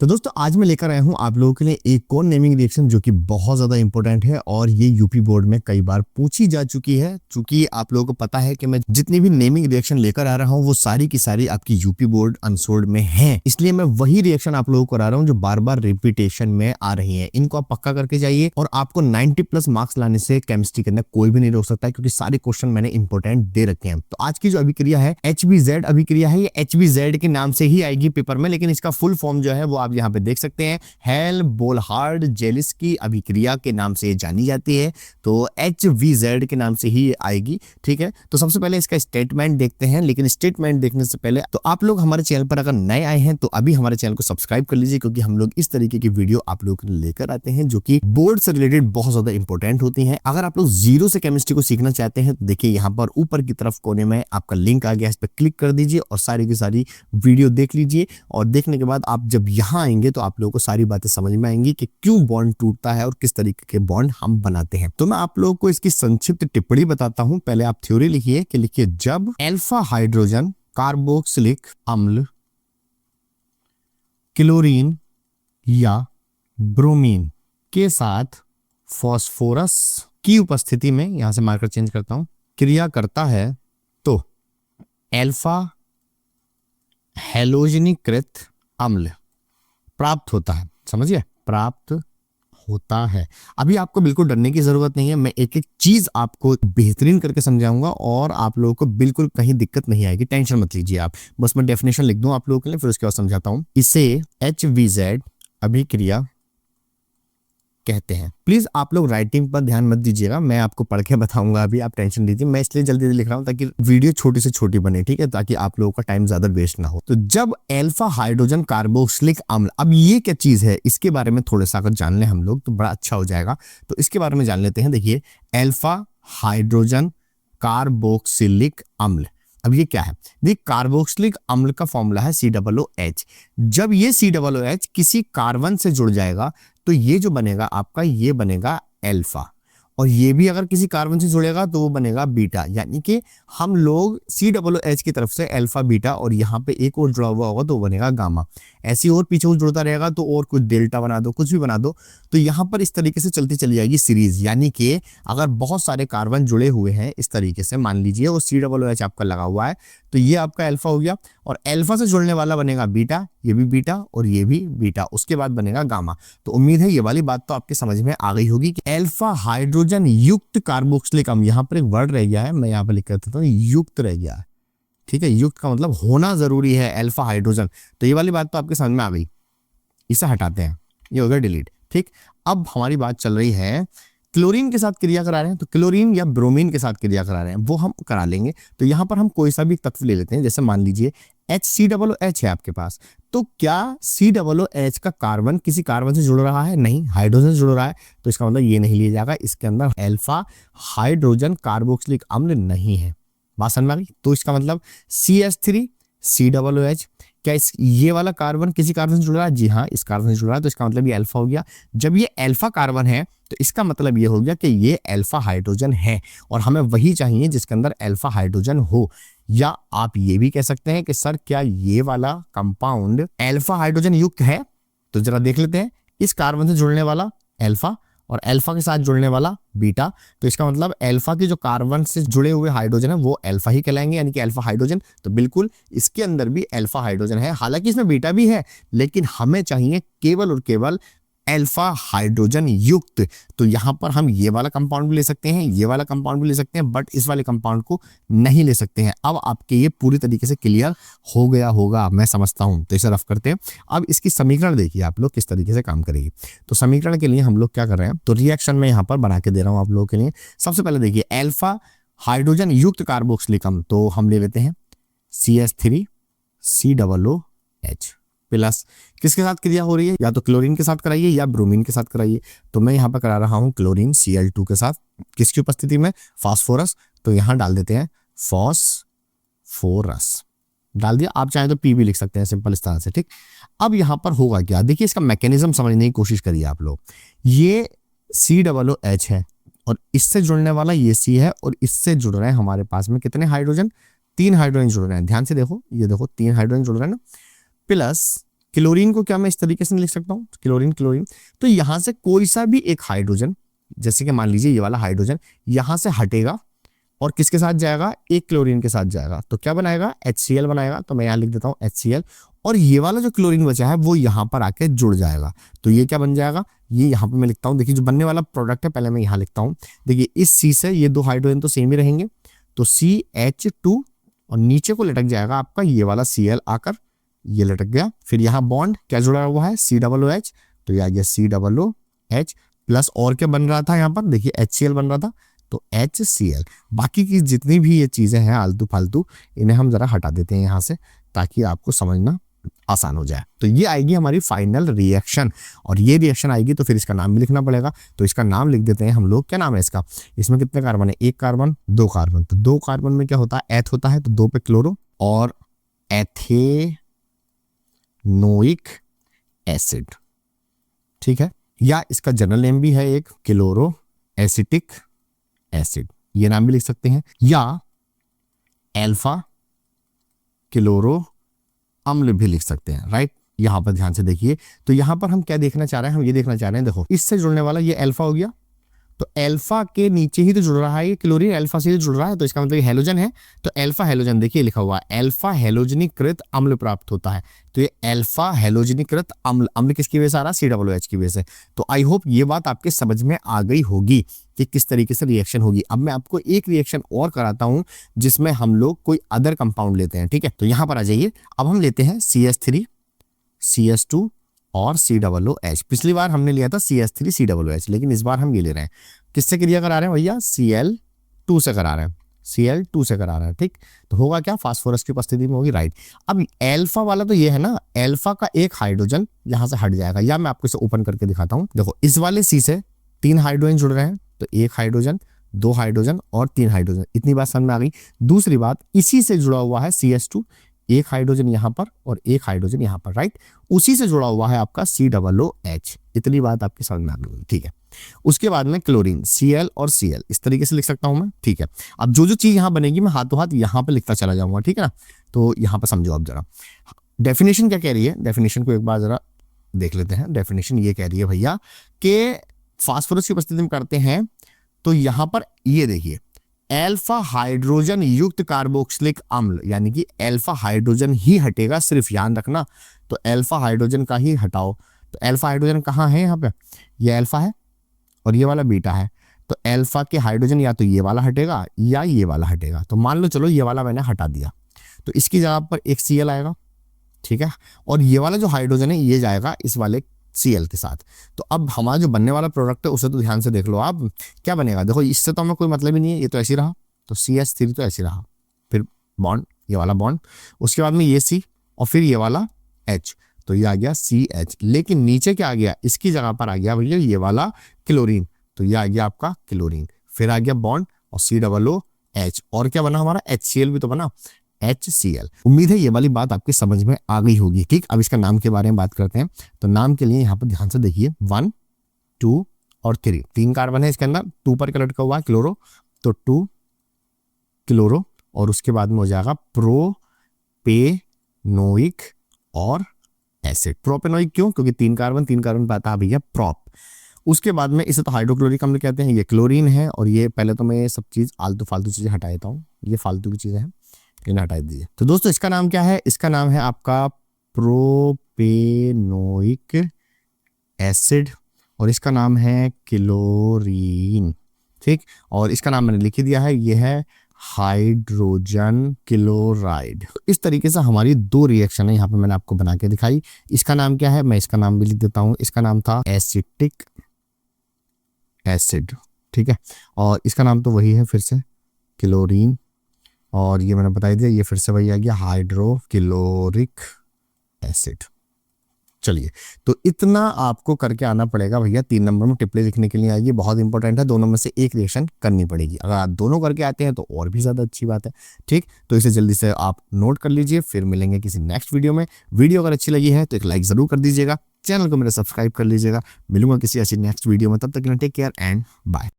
तो दोस्तों आज मैं लेकर आया हूं आप लोगों के लिए एक और नेमिंग रिएक्शन जो कि बहुत ज्यादा इंपॉर्टेंट है और ये यूपी बोर्ड में कई बार पूछी जा चुकी है। चूंकि आप लोगों को पता है कि मैं जितनी भी नेमिंग रिएक्शन लेकर आ रहा हूं वो सारी की सारी आपकी यूपी बोर्ड अनसोल्ड में है, इसलिए मैं वही रिएक्शन आप लोगों को करा रहा हूं जो बार बार रिपीटेशन में आ रही है। इनको आप पक्का करके जाइए और आपको 90+ मार्क्स लाने से केमिस्ट्री के अंदर कोई भी नहीं रोक सकता है, क्योंकि सारे क्वेश्चन मैंने इंपॉर्टेंट दे रखे हैं। तो आज की जो अभिक्रिया है HBZ अभिक्रिया है, ये HBZ के नाम से ही आएगी पेपर में, लेकिन इसका फुल फॉर्म जो है वो आप यहाँ पे देख सकते हैं, हेल-बोलहार्ड-जेलिस्की अभिक्रिया के नाम से जानी जाती है। तो HBZ के नाम से ही आएगी, ठीक है। तो सबसे पहले इसका स्टेटमेंट देखते हैं, लेकिन स्टेटमेंट देखने से पहले तो आप लोग हमारे चैनल पर अगर नए आए हैं तो अभी हमारे चैनल को सब्सक्राइब कर लीजिए, क्योंकि हम लोग इस तरीके की वीडियो आप लोगों के लिए लेकर आते हैं जो कि बोर्ड से रिलेटेड बहुत ज्यादा इंपॉर्टेंट होती है। अगर आप लोग जीरो से केमिस्ट्री को सीखना चाहते हैं तो देखिए यहाँ पर ऊपर की तरफ कोने में आपका लिंक आ गया, इस पर क्लिक कर दीजिए और सारी की सारी वीडियो देख लीजिए। और देखने के बाद आप जब यहाँ आएंगे तो आप लोगों को सारी बातें समझ में आएंगी कि क्यों बॉन्ड टूटता है और किस तरीके के बॉन्ड हम बनाते हैं। तो मैं आप लोगों को इसकी संक्षिप्त टिप्पणी बताता हूं। पहले आप थ्योरी लिखिए कि लिखिए जब अल्फा हाइड्रोजन कार्बोक्सिलिक अम्ल क्लोरीन या ब्रोमीन के साथ फास्फोरस की उपस्थिति में, यहां से मार्कर चेंज करता हूं, क्रिया करता है तो अल्फा हैलोजनीकृत अम्ल प्राप्त होता है। समझिए, प्राप्त होता है। अभी आपको बिल्कुल डरने की जरूरत नहीं है, मैं एक एक चीज आपको बेहतरीन करके समझाऊंगा और आप लोगों को बिल्कुल कहीं दिक्कत नहीं आएगी, टेंशन मत लीजिए आप। बस मैं डेफिनेशन लिख दूं आप लोगों के लिए, फिर उसके बाद समझाता हूं। इसे HBZ अभिक्रिया कहते हैं। प्लीज आप लोग राइटिंग पर ध्यान मत दीजिएगा, मैं आपको पढ़ के बताऊंगा, अभी आप टेंशन लीजिए। मैं इसलिए जल्दी लिख रहा हूं ताकि वीडियो छोटी से छोटी बने, ठीक है, ताकि आप लोगों का टाइम ज्यादा वेस्ट ना हो। तो जब अल्फा हाइड्रोजन कार्बोक्सिलिक अम्ल, अब ये क्या चीज है इसके बारे में थोड़ा सा अगर जान ले हम लोग तो बड़ा अच्छा हो जाएगा। तो इसके बारे में जान लेते हैं। देखिए, अल्फा हाइड्रोजन कार्बोक्सिलिक अम्ल, अब ये क्या है? देखिए, कार्बोक्सिलिक अम्ल का फॉर्मूला है COOH। जब ये COOH किसी कार्बन से जुड़ जाएगा तो ये जो बनेगा आपका, ये बनेगा अल्फा, और ये भी अगर किसी कार्बन से जुड़ेगा तो वो बनेगा बीटा। यानी कि हम लोग COOH की तरफ से अल्फा बीटा, और यहाँ पे एक और जुड़ा हुआ होगा तो वो बनेगा गामा। ऐसी और पीछे जुड़ता रहेगा तो और कुछ डेल्टा बना दो, कुछ भी बना दो, तो यहाँ पर इस तरीके से चलती चली जाएगी सीरीज। यानी कि अगर बहुत सारे कार्बन जुड़े हुए हैं इस तरीके से, मान लीजिए वो COOH आपका लगा हुआ है, तो ये आपका अल्फा हो गया, और अल्फा से जुड़ने वाला बनेगा बीटा, ये भी बीटा और ये भी बीटा, उसके बाद बनेगा गामा। तो उम्मीद है ये वाली बात तो आपके समझ में आ गई होगी कि अल्फा हाइड्रोजन युक्त कार्बोक्सिलिक अम्ल, यहाँ पर एक वर्ड रह गया है, मैं यहाँ पर लिख देता हूँ, युक्त रह गया है, ठीक है। युक्त का मतलब होना जरूरी है अल्फा हाइड्रोजन, तो ये वाली बात तो आपके समझ में आ गई। इसे हटाते हैं, ये हो गया डिलीट, ठीक। अब हमारी बात चल रही है क्लोरीन के साथ क्रिया करा रहे हैं, तो क्लोरीन या ब्रोमीन के साथ क्रिया करा रहे हैं, वो हम करा लेंगे। तो यहाँ पर हम कोई सा भी तत्व ले लेते हैं, जैसे मान लीजिए HCOOH है आपके पास, तो क्या COOH का कार्बन किसी कार्बन से जुड़ रहा है? नहीं, हाइड्रोजन से जुड़ रहा है, तो इसका मतलब ये नहीं लिया जाएगा, इसके अंदर अल्फा हाइड्रोजन कार्बोक्सिलिक अम्ल नहीं है। बात समझ में आ गई? तो इसका मतलब CH3COOH, क्या ये वाला कार्बन किसी कार्बन से जुड़ रहा है? जी हाँ, इस कार्बन से जुड़ रहा है, तो इसका मतलब ये अल्फा हो गया। जब ये अल्फा कार्बन है तो इसका मतलब ये हो गया कि ये अल्फा हाइड्रोजन है, और हमें वही चाहिए जिसके अंदर अल्फा हाइड्रोजन हो। या आप ये भी कह सकते हैं कि सर क्या ये वाला कंपाउंड अल्फा हाइड्रोजन युक्त है? तो जरा देख लेते हैं, इस कार्बन से जुड़ने वाला अल्फा और अल्फा के साथ जुड़ने वाला बीटा, तो इसका मतलब अल्फा की जो कार्बन से जुड़े हुए हाइड्रोजन है वो अल्फा ही कहलाएंगे, यानी कि अल्फा हाइड्रोजन। तो बिल्कुल इसके अंदर भी अल्फा हाइड्रोजन है, हालांकि इसमें बीटा भी है, लेकिन हमें चाहिए केवल और केवल अल्फा हाइड्रोजन युक्त। तो यहां पर हम ये वाला कंपाउंड भी ले सकते हैं, ये वाला कंपाउंड भी ले सकते हैं, बट इस वाले कंपाउंड को नहीं ले सकते हैं। अब आपके ये पूरी तरीके से क्लियर हो गया होगा, मैं समझता हूं। तो इसे रफ करते हैं। अब इसकी समीकरण देखिए आप लोग किस तरीके से काम करेगी। तो समीकरण के लिए हम लोग क्या कर रहे हैं, तो रिएक्शन में यहाँ पर बना के दे रहा हूं आप लोगों के लिए। सबसे पहले देखिए, अल्फा हाइड्रोजन युक्त कार्बोक्सिलिक अम्ल, तो हम ले लेते हैं CH3COOH प्लस, किसके साथ क्रिया हो रही है? या तो क्लोरीन के साथ कराइए या ब्रोमीन के साथ कराइए। तो मैं यहाँ पर करा रहा हूँ क्लोरीन Cl2 के साथ, किसकी उपस्थिति में? फास्फोरस। तो यहाँ डाल देते हैं फास्फोरस, डाल दिया। आप चाहें तो P भी लिख सकते हैं सिंपल इस तरह से, ठीक। अब यहाँ पर होगा क्या, देखिए इसका मैकेनिज्म समझने की कोशिश करिए आप लोग। ये COOH है और इससे जुड़ने वाला ये C है, और इससे जुड़ रहे हैं हमारे पास में कितने हाइड्रोजन? 3 हाइड्रोजन जुड़ रहे हैं। ध्यान से देखो, ये देखो 3 हाइड्रोजन जुड़ रहे हैं ना, प्लस क्लोरीन को क्या मैं इस तरीके से लिख सकता हूँ, क्लोरीन क्लोरीन, तो यहाँ से कोई सा भी एक हाइड्रोजन, जैसे कि मान लीजिए ये वाला हाइड्रोजन यहाँ से हटेगा और किसके साथ जाएगा, एक क्लोरीन के साथ जाएगा, तो क्या बनाएगा, HCl बनाएगा। तो मैं यहाँ लिख देता हूँ HCl, और ये वाला जो क्लोरीन बचा है वो यहाँ पर आके जुड़ जाएगा, तो ये क्या बन जाएगा, ये यहाँ पे मैं लिखता हूँ। देखिए जो बनने वाला प्रोडक्ट है पहले मैं यहाँ लिखता हूँ। देखिए इस C से ये दो हाइड्रोजन तो सेम ही रहेंगे, तो CH2 और नीचे को लटक जाएगा आपका ये वाला Cl आकर, ये लटक गया। फिर यहाँ बॉन्ड क्या जुड़ा हुआ है, COOH, तो ये आ गया COOH प्लस, और क्या बन रहा था यहाँ पर, देखिए HCl बन रहा था, तो HCl। बाकी की जितनी भी ये चीजें हैं आलतू फालतू, इन्हें हम जरा हटा देते हैं यहाँ से, ताकि आपको समझना आसान हो जाए। तो ये आएगी हमारी फाइनल रिएक्शन, और ये रिएक्शन आएगी तो फिर इसका नाम भी लिखना पड़ेगा। तो इसका नाम लिख देते हैं हम लोग, क्या नाम है इसका, इसमें कितने कार्बन है, एक कार्बन, दो कार्बन, तो दो कार्बन में क्या होता है, एथ होता है, तो दो पे क्लोरो और एथेनोइक एसिड, ठीक है। या इसका जनरल नेम भी है एक, क्लोरो एसिटिक एसिड, ये नाम भी लिख सकते हैं, या अल्फा क्लोरो अम्ल भी लिख सकते हैं, राइट। यहां पर ध्यान से देखिए, तो यहां पर हम क्या देखना चाह रहे हैं, हम ये देखना चाह रहे हैं, देखो इससे जुड़ने वाला ये अल्फा हो गया, तो अल्फा के नीचे ही तो जुड़ रहा है ये क्लोरीन, अल्फा से ही जुड़ रहा है, तो इसका मतलब हेलोजन है, तो अल्फा हेलोजन, देखिए लिखा हुआ है अल्फा हेलोजनीकृत अम्ल प्राप्त होता है। तो ये अल्फा हेलोजनीकृत अम्ल, अम्ल किसकी वजह से आ रहा है, COOH की वजह से। तो आई होप ये बात आपके समझ में आ गई होगी कि किस तरीके से रिएक्शन होगी। अब मैं आपको एक रिएक्शन और कराता हूं जिसमें हम लोग कोई अदर कंपाउंड लेते हैं, ठीक है। तो यहां पर आ जाइए, अब हम लेते हैं CH3 CH2 और COOH। पिछली बार हमने लिया था CH3 COOH, लेकिन इस बार हम ये ले रहे हैं, किससे क्रिया करा रहे हैं भैया, Cl2 से करा रहे हैं, Cl2 से करा रहे हैं, ठीक। तो होगा क्या, फास्फोरस की उपस्थिति में होगी, राइट। अब अल्फा वाला तो ये है ना, अल्फा का एक हाइड्रोजन यहां से हट जाएगा, या मैं आपको इसे ओपन करके दिखाता हूं। देखो इस वाले C से 3 हाइड्रोजन जुड़ रहे हैं, तो एक हाइड्रोजन, दो हाइड्रोजन और 3 हाइड्रोजन, इतनी बात समझ में आ गई। दूसरी बात, इसी से जुड़ा हुआ है CH2, एक हाइड्रोजन यहां पर और एक हाइड्रोजन यहां पर, राइट। उसी से जुड़ा हुआ है आपका COOH, इतनी बात आपकी समझ में आ गई, ठीक है। उसके बाद में क्लोरीन, Cl और Cl, इस तरीके से लिख सकता हूं मैं, ठीक है। अब जो जो चीज यहां बनेगी मैं हाथों हाथ यहां पे लिखता चला जाऊंगा, ठीक है ना। तो यहां पर समझो आप जरा, डेफिनेशन क्या कह रही है, डेफिनेशन को एक बार जरा देख लेते हैं। डेफिनेशन ये कह रही है भैया कि फास्फोरस की उपस्थिति में करते हैं, तो यहां पर ये देखिए अल्फा हाइड्रोजन युक्त कार्बोक्सिलिक अम्ल, यानी कि अल्फा हाइड्रोजन ही हटेगा, सिर्फ ध्यान रखना। तो अल्फा हाइड्रोजन का ही हटाओ, तो अल्फा हाइड्रोजन कहाँ है, यहाँ पे ये अल्फा है और ये वाला बीटा है, तो अल्फा के हाइड्रोजन या तो ये वाला हटेगा या ये वाला हटेगा। तो मान लो चलो ये वाला मैंने हटा दिया, तो इसकी जगह पर एक Cl आएगा, ठीक है, और ये वाला जो हाइड्रोजन है ये जाएगा इस वाले Cl के साथ। तो अब हमारा जो बनने वाला प्रोडक्ट है उसे तो ध्यान से देख लो आप, क्या बनेगा। देखो इससे तो हमें कोई मतलब ही नहीं है, ये तो ऐसे रहा, तो CH3 तो ऐसे रहा, फिर बॉन्ड, ये वाला बॉन्ड, उसके बाद में ये C और फिर ये वाला H, तो ये आ गया CH। लेकिन नीचे क्या आ गया, इसकी जगह पर आ गया भैया ये वाला क्लोरीन, तो ये आ गया आपका क्लोरीन, फिर आ गया बॉन्ड और COOH, और क्या बना हमारा, HCl भी तो बना, HCl। उम्मीद है ये वाली बात आपकी समझ में आ गई होगी, ठीक। अब इसका नाम के बारे में बात करते हैं। तो नाम के लिए यहाँ पर ध्यान से देखिए, 1 2 और 3, 3 कार्बन है इसके अंदर, 2 पर क्या लटका हुआ है, क्लोरो, तो 2 क्लोरो, और उसके बाद में हो जाएगा प्रोपेनोइक और एसिड। प्रोपेनोइक क्यों, क्योंकि 3 कार्बन पाता है भैया प्रोप। उसके बाद में इसे तो हाइड्रोक्लोरिक अम्ल कहते हैं, ये क्लोरीन है, और ये पहले तो मैं ये सब चीज आलतू फालतू चीजें हटा देता हूँ, ये फालतू की चीजें हैं, इन्हें हटा दीजिए। तो दोस्तों इसका नाम क्या है, इसका नाम है आपका प्रोपेनोइक एसिड, और इसका नाम है क्लोरीन, ठीक। और इसका नाम मैंने लिख ही दिया है, ये है हाइड्रोजन क्लोराइड। इस तरीके से हमारी 2 रिएक्शन है यहाँ पे मैंने आपको बना के दिखाई। इसका नाम क्या है, मैं इसका नाम भी लिख देता हूँ, इसका नाम था एसिटिक एसिड, ठीक है, और इसका नाम तो वही है फिर से क्लोरीन, और ये मैंने बता दिया, ये फिर से वही आ गया हाइड्रोक्लोरिक एसिड। चलिए, तो इतना आपको करके आना पड़ेगा भैया। 3 नंबर में टिप्पणी लिखने के लिए आएगी, बहुत इंपॉर्टेंट है, दोनों में से एक रिएक्शन करनी पड़ेगी। अगर आप दोनों करके आते हैं तो और भी ज्यादा अच्छी बात है, ठीक। तो इसे जल्दी से आप नोट कर लीजिए, फिर मिलेंगे किसी नेक्स्ट वीडियो में। वीडियो अगर अच्छी लगी है तो एक लाइक जरूर कर दीजिएगा, चैनल को मेरा सब्सक्राइब कर लीजिएगा। मिलूंगा किसी ऐसी नेक्स्ट वीडियो में, तब तक के लिए टेक केयर एंड बाय।